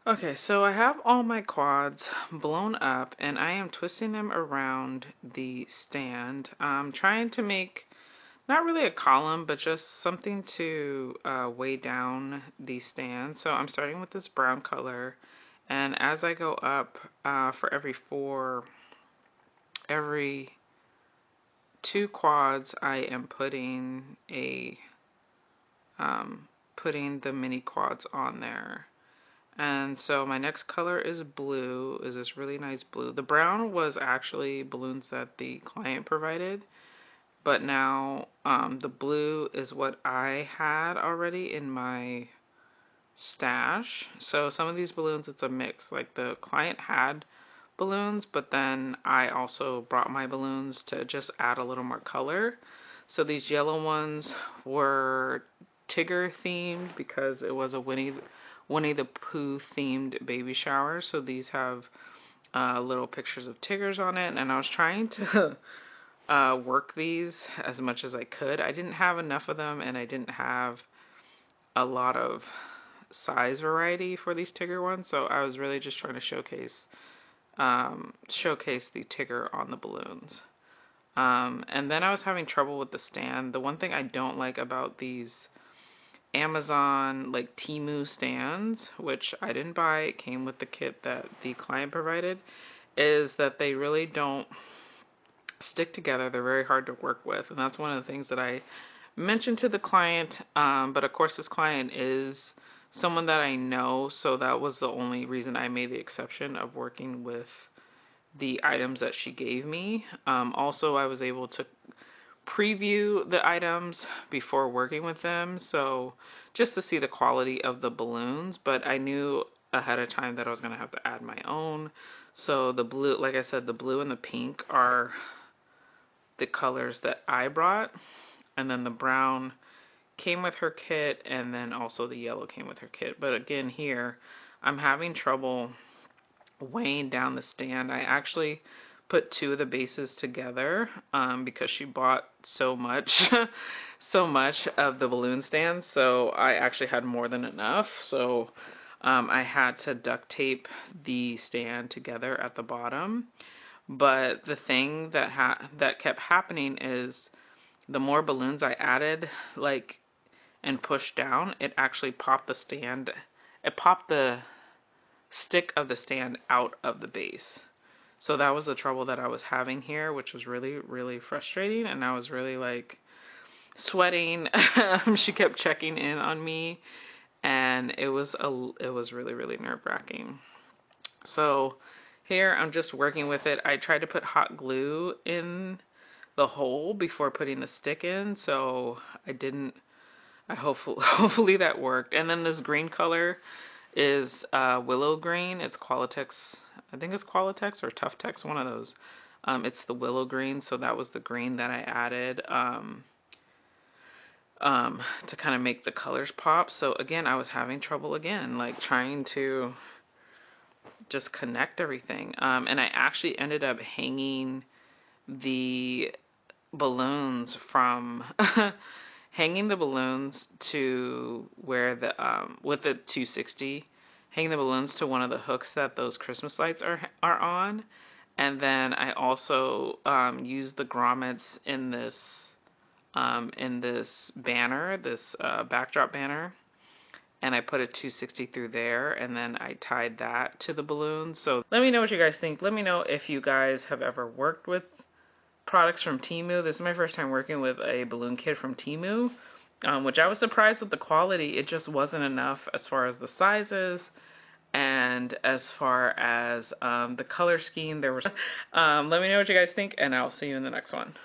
Okay, so I have all my quads blown up and I am twisting them around the stand. I'm trying to make not really a column, but just something to weigh down the stand. So I'm starting with this brown color, and as I go up, for every two quads, I am putting the mini quads on there. And so my next color is blue, is this really nice blue. The brown was actually balloons that the client provided, but now the blue is what I had already in my stash. So some of these balloons, it's a mix. Like the client had balloons, but then I also brought my balloons to just add a little more color. So these yellow ones were Tigger themed because it was a Winnie the Pooh themed baby shower. So these have little pictures of Tiggers on it, and I was trying to work these as much as I could. I didn't have enough of them, and I didn't have a lot of size variety for these Tigger ones, so I was really just trying to showcase the Tigger on the balloons. And then I was having trouble with the stand. The one thing I don't like about these Amazon, like Temu stands, which I didn't buy, it came with the kit that the client provided, is that they really don't stick together. They're very hard to work with, and that's one of the things that I mentioned to the client. But of course, this client is someone that I know, so that was the only reason I made the exception of working with the items that she gave me. Also, I was able to preview the items before working with them, so just to see the quality of the balloons, but I knew ahead of time that I was going to have to add my own. So the blue, like I said, the blue and the pink are the colors that I brought, and then the brown came with her kit, and then also the yellow came with her kit. But again, here I'm having trouble weighing down the stand. I actually put two of the bases together because she bought so much so much of the balloon stand, so I actually had more than enough. So I had to duct tape the stand together at the bottom. But the thing that kept happening is the more balloons I added, like, and pushed down, it actually popped the stand. It popped the stick of the stand out of the base. So that was the trouble that I was having here, which was really, really frustrating. And I was really like sweating. She kept checking in on me, and it was really, really nerve-wracking. So here I'm just working with it. I tried to put hot glue in the hole before putting the stick in, so I didn't. Hopefully that worked. And then this green color is willow green. It's Qualitex. I think it's Qualitex or Tuftex, one of those. It's the willow green, so that was the green that I added to kind of make the colors pop. So again, I was having trouble again, like trying to just connect everything. And I actually ended up hanging the balloons from hanging the balloons to where the with the 260, hanging the balloons to one of the hooks that those Christmas lights are on, and then I also used the grommets in this banner, this backdrop banner, and I put a 260 through there, and then I tied that to the balloons. So let me know what you guys think. Let me know if you guys have ever worked with products from Temu. This is my first time working with a balloon kit from Temu, which I was surprised with the quality. It just wasn't enough as far as the sizes and as far as the color scheme. Let me know what you guys think, and I'll see you in the next one.